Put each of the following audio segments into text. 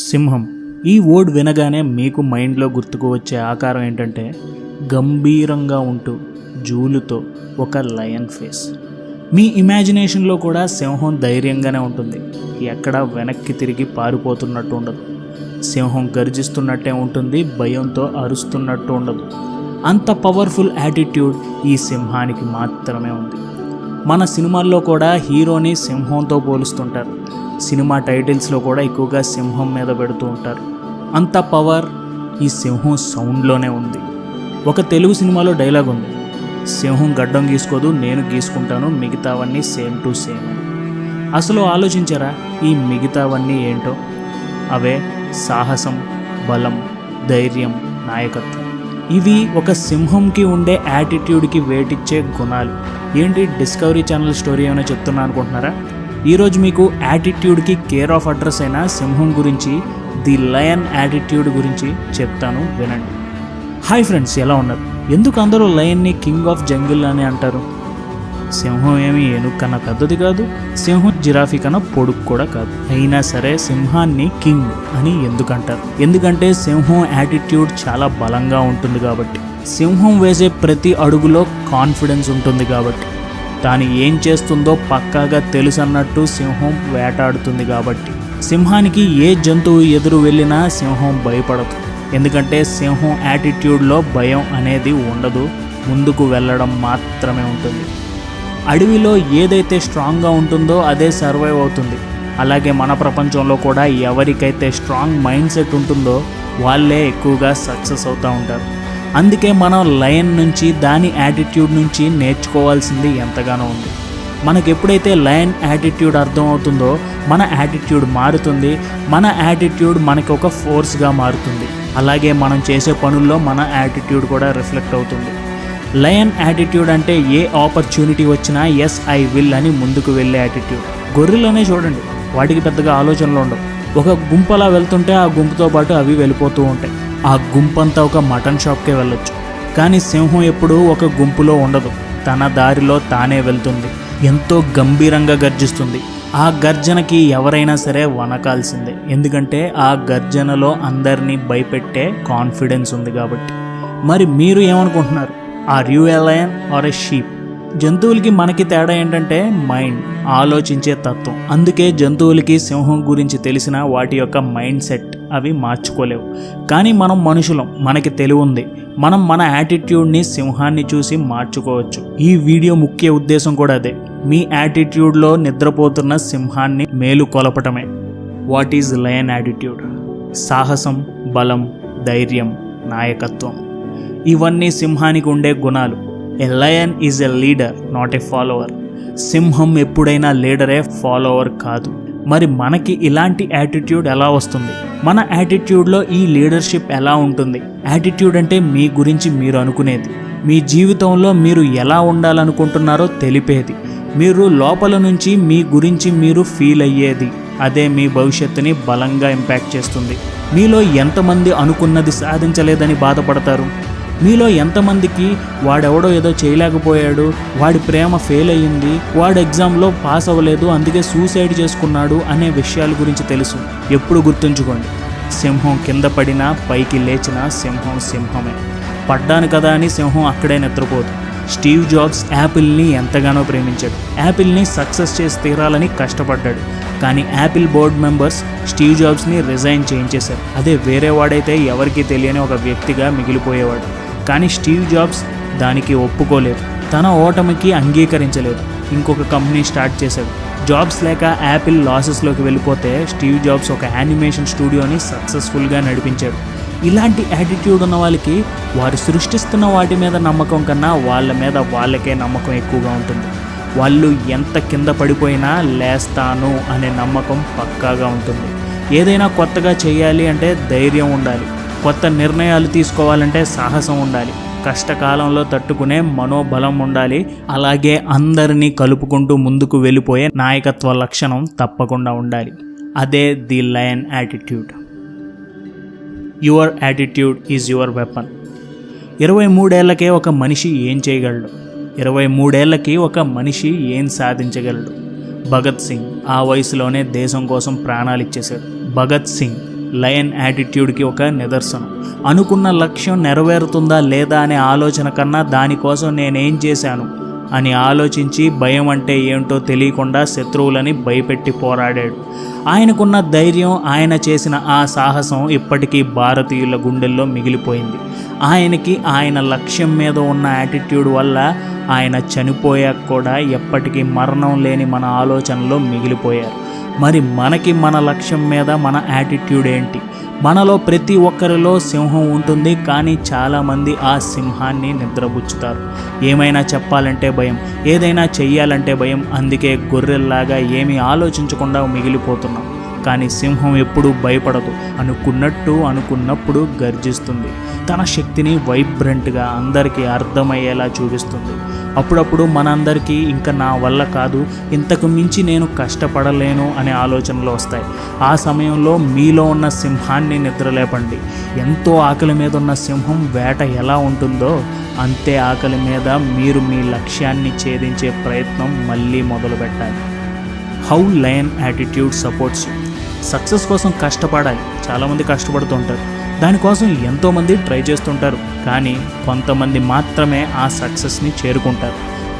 సింహం. ఈ వర్డ్ వినగానే మీకు మైండ్లో గుర్తుకు వచ్చే ఆకారం ఏంటంటే గంభీరంగా ఉంటూ జూలుతో ఒక లయన్ ఫేస్. మీ ఇమాజినేషన్లో కూడా సింహం ధైర్యంగానే ఉంటుంది. ఎక్కడా వెనక్కి తిరిగి పారిపోతున్నట్టు ఉండదు. సింహం గర్జిస్తున్నట్టే ఉంటుంది, భయంతో అరుస్తున్నట్టు ఉండదు. అంత పవర్ఫుల్ యాటిట్యూడ్ ఈ సింహానికి మాత్రమే ఉంది. మన సినిమాల్లో కూడా హీరోని సింహంతో పోలుస్తుంటారు. సినిమా టైటిల్స్లో కూడా ఎక్కువగా సింహం మీద పెడుతూ ఉంటారు. అంత పవర్ ఈ సింహం సౌండ్లోనే ఉంది. ఒక తెలుగు సినిమాలో డైలాగ్ ఉంది, సింహం గడ్డం గీసుకోదు, నేను గీసుకుంటాను, మిగతావన్నీ సేమ్ టు సేమ్. అసలు ఆలోచించారా ఈ మిగతావన్నీ ఏంటో? అవే సాహసం, బలం, ధైర్యం, నాయకత్వం. ఇవి ఒక సింహంకి ఉండే యాటిట్యూడ్కి వేటిచ్చే గుణాలు. ఏంటి డిస్కవరీ ఛానల్ స్టోరీ ఏమైనా చెప్తున్నా అనుకుంటున్నారా? ఈరోజు మీకు యాటిట్యూడ్కి కేర్ ఆఫ్ అడ్రస్ అయిన సింహం గురించి, ది లయన్ యాటిట్యూడ్ గురించి చెప్తాను, వినండి. హాయ్ ఫ్రెండ్స్, ఎలా ఉన్నారు? ఎందుకు అందరూ లయన్ని కింగ్ ఆఫ్ జంగిల్ అని అంటారు? సింహం ఏమి ఏనుగు కన్నా పెద్దది కాదు, సింహం జిరాఫీ కన్నా పొడుగు కూడా కాదు. అయినా సరే సింహాన్ని కింగ్ అని ఎందుకంటారు? ఎందుకంటే సింహం యాటిట్యూడ్ చాలా బలంగా ఉంటుంది కాబట్టి. సింహం వేసే ప్రతి అడుగులో కాన్ఫిడెన్స్ ఉంటుంది కాబట్టి. తాను ఏం చేస్తుందో పక్కాగా తెలుసన్నట్టు సింహం వేటాడుతుంది కాబట్టి. సింహానికి ఏ జంతువు ఎదురు వెళ్ళినా సింహం భయపడదు. ఎందుకంటే సింహం యాటిట్యూడ్లో భయం అనేది ఉండదు, ముందుకు వెళ్ళడం మాత్రమే ఉంటుంది. అడవిలో ఏదైతే స్ట్రాంగ్గా ఉంటుందో అదే సర్వైవ్ అవుతుంది. అలాగే మన ప్రపంచంలో కూడా ఎవరికైతే స్ట్రాంగ్ మైండ్ సెట్ ఉంటుందో వాళ్ళే ఎక్కువగా సక్సెస్ అవుతూ ఉంటారు. అందుకే మనం లయన్ నుంచి, దాని యాటిట్యూడ్ నుంచి నేర్చుకోవాల్సింది ఎంతగానో ఉంది. మనకు ఎప్పుడైతే లయన్ యాటిట్యూడ్ అర్థం అవుతుందో మన యాటిట్యూడ్ మారుతుంది. మన యాటిట్యూడ్ మనకి ఒక ఫోర్స్గా మారుతుంది. అలాగే మనం చేసే పనుల్లో మన యాటిట్యూడ్ కూడా రిఫ్లెక్ట్ అవుతుంది. లయన్ యాటిట్యూడ్ అంటే ఏ ఆపర్చునిటీ వచ్చినా ఎస్ ఐ విల్ అని ముందుకు వెళ్ళే యాటిట్యూడ్. గొర్రెలనే చూడండి, వాటికి పెద్దగా ఆలోచనలు ఉండవు. ఒక గుంపలా వెళ్తుంటే ఆ గుంపుతో పాటు అవి వెళ్ళిపోతూ ఉంటాయి. ఆ గుంపంతా ఒక మటన్ షాప్కే వెళ్ళొచ్చు. కానీ సింహం ఎప్పుడూ ఒక గుంపులో ఉండదు, తన దారిలో తానే వెళ్తుంది. ఎంతో గంభీరంగా గర్జిస్తుంది. ఆ గర్జనకి ఎవరైనా సరే వనకాల్సిందే. ఎందుకంటే ఆ గర్జనలో అందరినీ భయపెట్టే కాన్ఫిడెన్స్ ఉంది కాబట్టి. మరి మీరు ఏమనుకుంటున్నారు? Are you a lion or a sheep? జంతువులకి మనకి తేడా ఏంటంటే మైండ్, ఆలోచించే తత్వం. అందుకే జంతువులకి సింహం గురించి తెలిసిన వాటి యొక్క మైండ్ సెట్ అవి మార్చుకోలేవు. కానీ మనం మనుషులం, మనకి తెలివి ఉంది. మనం మన యాటిట్యూడ్ని సింహాన్ని చూసి మార్చుకోవచ్చు. ఈ వీడియో ముఖ్య ఉద్దేశం కూడా అదే, మీ యాటిట్యూడ్లో నిద్రపోతున్న సింహాన్ని మేలు కొలపటమే. What is lion attitude? సాహసం, బలం, ధైర్యం, నాయకత్వం. ఇవన్నీ సింహానికి ఉండే గుణాలు. A lion is a leader, not a follower. సింహం ఎప్పుడైనా లీడరే, ఫాలోవర్ కాదు. మరి మనకి ఇలాంటి యాటిట్యూడ్ ఎలా వస్తుంది? మన యాటిట్యూడ్లో ఈ లీడర్షిప్ ఎలా ఉంటుంది? యాటిట్యూడ్ అంటే మీ గురించి మీరు అనుకునేది, మీ జీవితంలో మీరు ఎలా ఉండాలనుకుంటున్నారో తెలిపేది, మీరు లోపల నుంచి మీ గురించి మీరు ఫీల్ అయ్యేది. అదే మీ భవిష్యత్తుని బలంగా ఇంపాక్ట్ చేస్తుంది. మీలో ఎంతమంది అనుకున్నది సాధించలేదని బాధపడతారు? మీలో ఎంతమందికి వాడెవడో ఏదో చేయలేకపోయాడు, వాడి ప్రేమ ఫెయిల్ అయ్యింది, వాడు ఎగ్జామ్లో పాస్ అవ్వలేదు అందుకే సూసైడ్ చేసుకున్నాడు అనే విషయాల గురించి తెలుసు? ఎప్పుడు గుర్తుంచుకోండి, సింహం కింద పడినా పైకి లేచినా సింహం సింహమే. పడ్డాను కదా అని సింహం అక్కడే నిద్రపోదు. స్టీవ్ జాబ్స్ యాపిల్ని ఎంతగానో ప్రేమించాడు. యాపిల్ని సక్సెస్ చేసి తీరాలని కష్టపడ్డాడు. కానీ యాపిల్ బోర్డ్ మెంబర్స్ స్టీవ్ జాబ్స్ని రిజైన్ చేయించేశారు. అదే వేరే వాడైతే ఎవరికీ తెలియని ఒక వ్యక్తిగా మిగిలిపోయేవాడు. కానీ స్టీవ్ జాబ్స్ దానికి ఒప్పుకోలేదు, తన ఓటమికి అంగీకరించలేదు. ఇంకొక కంపెనీ స్టార్ట్ చేశాడు. జాబ్స్ లేక యాపిల్ లాసెస్లోకి వెళ్ళిపోతే స్టీవ్ జాబ్స్ ఒక యానిమేషన్ స్టూడియోని సక్సెస్ఫుల్గా నడిపించాడు. ఇలాంటి యాటిట్యూడ్ ఉన్న వాళ్ళకి వారు సృష్టిస్తున్న వాటి మీద నమ్మకం కన్నా వాళ్ళ మీద వాళ్ళకే నమ్మకం ఎక్కువగా ఉంటుంది. వాళ్ళు ఎంత కింద పడిపోయినా లేస్తాను అనే నమ్మకం పక్కాగా ఉంటుంది. ఏదైనా కొత్తగా చేయాలి అంటే ధైర్యం ఉండాలి. కొత్త నిర్ణయాలు తీసుకోవాలంటే సాహసం ఉండాలి. కష్టకాలంలో తట్టుకునే మనోబలం ఉండాలి. అలాగే అందరినీ కలుపుకుంటూ ముందుకు వెళ్ళిపోయే నాయకత్వ లక్షణం తప్పకుండా ఉండాలి. అదే the lion attitude. Your attitude is your weapon. 23 ఏళ్లకే ఒక మనిషి ఏం చేయగలడు? 23 ఏళ్లకి ఒక మనిషి ఏం సాధించగలడు? భగత్ సింగ్ ఆ వయసులోనే దేశం కోసం ప్రాణాలు ఇచ్చేశాడు. భగత్ సింగ్ లయన్ యాటిట్యూడ్కి ఒక నిదర్శనం. అనుకున్న లక్ష్యం నెరవేరుతుందా లేదా అనే ఆలోచన కన్నా దానికోసం నేనేం చేశాను అని ఆలోచించి భయం అంటే ఏంటో తెలియకుండా శత్రువులని భయపెట్టి పోరాడాడు. ఆయనకున్న ధైర్యం, ఆయన చేసిన ఆ సాహసం ఇప్పటికీ భారతీయుల గుండెల్లో మిగిలిపోయింది. ఆయనకి ఆయన లక్ష్యం మీద ఉన్న యాటిట్యూడ్ వల్ల ఆయన చనిపోయాక కూడా ఎప్పటికీ మరణం లేని మన ఆలోచనలో మిగిలిపోయారు. మరి మనకి మన లక్ష్యం మీద మన యాటిట్యూడ్ ఏంటి? మనలో ప్రతి ఒక్కరిలో సింహం ఉంటుంది, కానీ చాలామంది ఆ సింహాన్ని నిద్రపుచ్చుతారు. ఏమైనా చెప్పాలంటే భయం, ఏదైనా చెయ్యాలంటే భయం. అందుకే గొర్రెల్లాగా ఏమీ ఆలోచించకుండా మిగిలిపోతున్నాం. కానీ సింహం ఎప్పుడూ భయపడదు. అనుకున్నప్పుడు గర్జిస్తుంది. తన శక్తిని వైబ్రెంట్గా అందరికీ అర్థమయ్యేలా చూపిస్తుంది. అప్పుడప్పుడు మనందరికీ ఇంకా నా వల్ల కాదు, ఇంతకు మించి నేను కష్టపడలేను అనే ఆలోచనలు వస్తాయి. ఆ సమయంలో మీలో ఉన్న సింహాన్ని నిద్రలేపండి. ఎంతో ఆకలి మీద ఉన్న సింహం వేట ఎలా ఉంటుందో అంతే ఆకలి మీద మీరు మీ లక్ష్యాన్ని ఛేదించే ప్రయత్నం మళ్ళీ మొదలు పెట్టాలి. How lion attitude supports you. Success కోసం కష్టపడాలి. చాలామంది కష్టపడుతుంటారు, దానికోసం ఎంతోమంది ట్రై చేస్తుంటారు, కానీ కొంతమంది మాత్రమే ఆ సక్సెస్ని చేరుకుంటారు.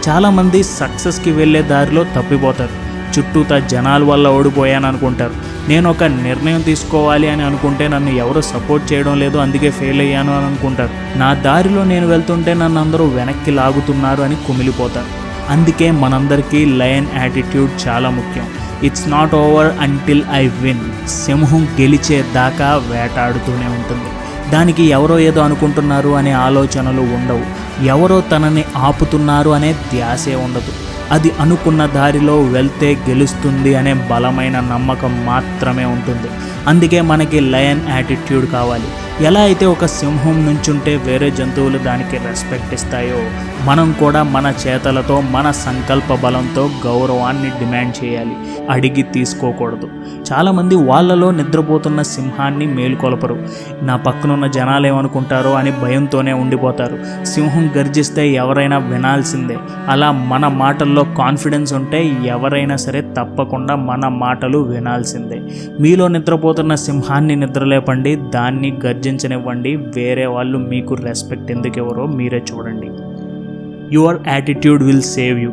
చాలామంది సక్సెస్కి వెళ్ళే దారిలో తప్పిపోతారు. చుట్టూతా జనాల వల్ల ఓడిపోయాను అనుకుంటారు. నేను ఒక నిర్ణయం తీసుకోవాలి అని అనుకుంటే నన్ను ఎవరు సపోర్ట్ చేయడం లేదు, అందుకే ఫెయిల్ అయ్యాను అని అనుకుంటారు. నా దారిలో నేను వెళ్తుంటే నన్ను అందరూ వెనక్కి లాగుతున్నారు అని కుమిలిపోతారు. అందుకే మనందరికీ లయన్ యాటిట్యూడ్ చాలా ముఖ్యం. It's not over until I win. సింహం గెలిచే దాకా వేటాడుతూనే ఉంటుంది. దానికి ఎవరో ఏదో అనుకుంటున్నారు అనే ఆలోచనలు ఉండవు. ఎవరో తనని ఆపుతున్నారు అనే ధ్యాసే ఉండదు. అది అనుకున్న దారిలో వెళ్తే గెలుస్తుంది అనే బలమైన నమ్మకం మాత్రమే ఉంటుంది. అందుకే మనకి లయన్ యాటిట్యూడ్ కావాలి. ఎలా అయితే ఒక సింహం నుంచుంటే వేరే జంతువులు దానికి రెస్పెక్ట్ ఇస్తాయో, మనం కూడా మన చేతలతో, మన సంకల్ప బలంతో గౌరవాన్ని డిమాండ్ చేయాలి, అడిగి తీసుకోకూడదు. చాలామంది వాళ్ళలో నిద్రపోతున్న సింహాన్ని మేలుకొలపరు. నా పక్కనున్న జనాలు ఏమనుకుంటారో అని భయంతోనే ఉండిపోతారు. సింహం గర్జిస్తే ఎవరైనా వినాల్సిందే. అలా మన మాటల్లో కాన్ఫిడెన్స్ ఉంటే ఎవరైనా సరే తప్పకుండా మన మాటలు వినాల్సిందే. మీలో నిద్రపోతున్న సింహాన్ని నిద్రలేపండి, దాన్ని గర్జించనివ్వండి. వేరే వాళ్ళు మీకు రెస్పెక్ట్ ఎందుకు ఎవరో మీరే చూడండి. Your attitude will save you.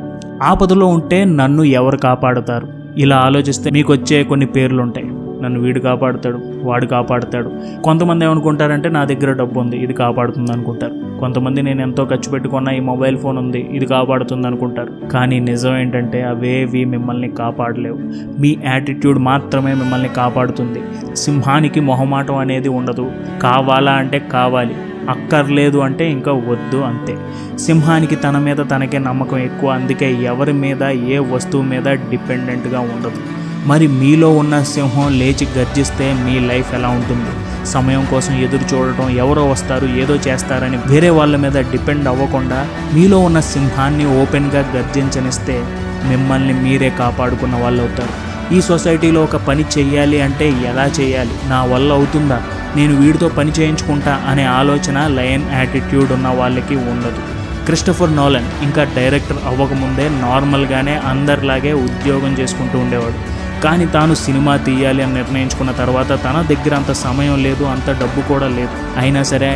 ఆపదలో ఉంటే నన్ను ఎవరు కాపాడుతారు? ఇలా ఆలోచిస్తే మీకు వచ్చే కొన్ని పేర్లు ఉంటాయి. నన్ను వీడు కాపాడుతాడు, వాడు కాపాడుతాడు. కొంతమంది ఏమనుకుంటారంటే నా దగ్గర డబ్బు ఉంది, ఇది కాపాడుతుంది అనుకుంటారు. కొంతమంది నేను ఎంతో ఖర్చు పెట్టుకున్న ఈ మొబైల్ ఫోన్ ఉంది, ఇది కాపాడుతుంది అనుకుంటారు. కానీ నిజం ఏంటంటే అవేవి మిమ్మల్ని కాపాడలేవు. మీ యాటిట్యూడ్ మాత్రమే మిమ్మల్ని కాపాడుతుంది. సింహానికి మొహమాటం అనేది ఉండదు. కావాలా అంటే కావాలి, అక్కర్లేదు అంటే ఇంకా వద్దు, అంతే. సింహానికి తన మీద తనకే నమ్మకం ఎక్కువ. అందుకే ఎవరి మీద, ఏ వస్తువు మీద డిపెండెంట్గా ఉండదు. మరి మీలో ఉన్న సింహం లేచి గర్జిస్తే మీ లైఫ్ ఎలా ఉంటుంది? సమయం కోసం ఎదురు చూడటం, ఎవరో వస్తారు ఏదో చేస్తారని వేరే వాళ్ళ మీద డిపెండ్ అవ్వకుండా మీలో ఉన్న సింహాన్ని ఓపెన్గా గర్జించనిస్తే మిమ్మల్ని మీరే కాపాడుకున్న వాళ్ళు అవుతారు. ఈ సొసైటీలో ఒక పని చెయ్యాలి అంటే ఎలా చేయాలి, నా వల్ల అవుతుందా, నేను వీడితో పని చేయించుకుంటా అనే ఆలోచన లయన్ యాటిట్యూడ్ ఉన్న వాళ్ళకి ఉండదు. క్రిస్టోఫర్ నోలన్ ఇంకా డైరెక్టర్ అవ్వకముందే నార్మల్గానే అందరిలాగే ఉద్యోగం చేసుకుంటూ ఉండేవాడు. కానీ తాను సినిమా తీయాలి అని నిర్ణయించుకున్న తర్వాత తన దగ్గర అంత సమయం లేదు, అంత డబ్బు కూడా లేదు. అయినా సరే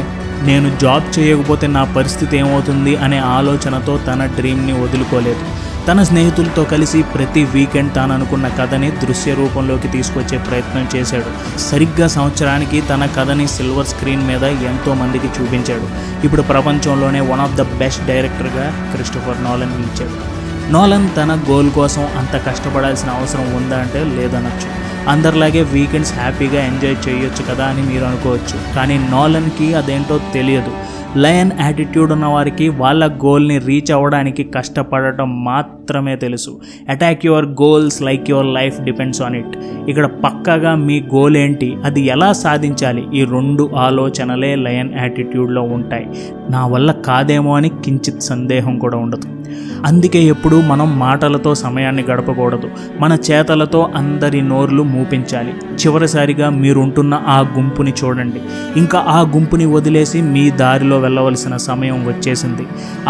నేను జాబ్ చేయకపోతే నా పరిస్థితి ఏమవుతుంది అనే ఆలోచనతో తన డ్రీమ్ని వదులుకోలేదు. తన స్నేహితులతో కలిసి ప్రతి వీకెండ్ తాను అనుకున్న కథని దృశ్య రూపంలోకి తీసుకొచ్చే ప్రయత్నం చేశాడు. సరిగ్గా సంవత్సరానికి తన కథని సిల్వర్ స్క్రీన్ మీద ఎంతో మందికి చూపించాడు. ఇప్పుడు ప్రపంచంలోనే వన్ ఆఫ్ ద బెస్ట్ డైరెక్టర్గా క్రిస్టోఫర్ నోలన్ నిలిచాడు. నోలన్ తన గోల్ కోసం అంత కష్టపడాల్సిన అవసరం ఉందా అంటే లేదనొచ్చు. అందరిలాగే వీకెండ్స్ హ్యాపీగా ఎంజాయ్ చేయొచ్చు కదా అని మీరు అనుకోవచ్చు. కానీ నోలన్కి అదేంటో తెలియదు. లయన్ యాటిట్యూడ్ ఉన్న వారికి వాళ్ళ గోల్ని రీచ్ అవ్వడానికి కష్టపడటం మాత్రమే తెలుసు. Attack your goals like your life depends on it. ఇక్కడ పక్కాగా మీ గోల్ ఏంటి, అది ఎలా సాధించాలి, ఈ 2 ఆలోచనలే లయన్ యాటిట్యూడ్లో ఉంటాయి. నా వల్ల కాదేమో అని కించిత్ సందేహం కూడా ఉండదు. అందుకే ఎప్పుడూ మనం మాటలతో సమయాన్ని గడపకూడదు, మన చేతలతో అందరి నోర్లు మూపించాలి. చివరిసారిగా మీరుంటున్న ఆ గుంపుని చూడండి. ఇంకా ఆ గుంపుని వదిలేసి మీ దారిలో వెళ్ళవలసిన సమయం వచ్చేసింది.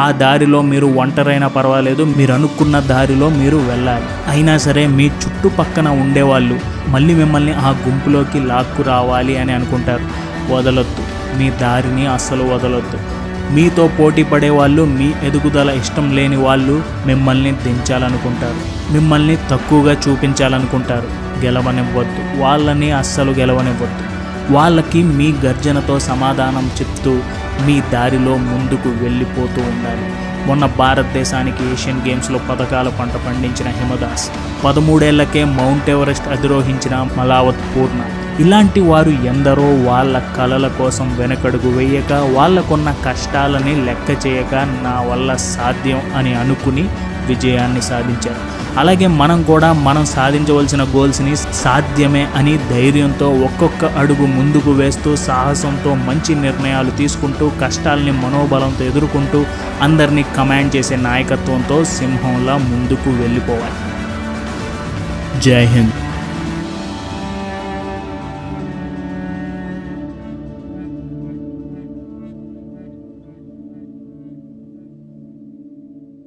ఆ దారిలో మీరు ఒంటరైనా పర్వాలేదు, మీరు అనుకున్న దారిలో మీరు వెళ్ళాలి. అయినా సరే మీ చుట్టుపక్కన ఉండేవాళ్ళు మళ్ళీ మిమ్మల్ని ఆ గుంపులోకి లాక్కు రావాలి అని అనుకుంటారు. వదలొద్దు, మీ దారిని అస్సలు వదలొద్దు. మీతో పోటీ పడేవాళ్ళు, మీ ఎదుగుదల ఇష్టం లేని వాళ్ళు మిమ్మల్ని దించాలనుకుంటారు, మిమ్మల్ని తక్కువగా చూపించాలనుకుంటారు. గెలవనివ్వద్దు, వాళ్ళని అస్సలు గెలవనివ్వద్దు. వాళ్ళకి మీ గర్జనతో సమాధానం చెప్తూ మీ దారిలో ముందుకు వెళ్ళిపోతూ ఉండాలి. మొన్న భారతదేశానికి ఏషియన్ గేమ్స్లో పథకాల పంట పండించిన హిమదాస్, 13 ఏళ్లకే మౌంట్ ఎవరెస్ట్ అధిరోహించిన మలావత్ పూర్ణ, ఇలాంటి వారు ఎందరో వాళ్ళ కలల కోసం వెనకడుగు వేయక, వాళ్ళకున్న కష్టాలని లెక్క చేయక నా వల్ల సాధ్యం అని అనుకుని విజయాన్ని సాధించారు. అలాగే మనం కూడా మనం సాధించవలసిన గోల్స్ని సాధ్యమే అని ధైర్యంతో ఒక్కొక్క అడుగు ముందుకు వేస్తూ, సాహసంతో మంచి నిర్ణయాలు తీసుకుంటూ, కష్టాల్ని మనోబలంతో ఎదుర్కొంటూ, అందరినీ కమాండ్ చేసే నాయకత్వంతో సింహంలా ముందుకు వెళ్ళిపోవాలి. జై హింద్.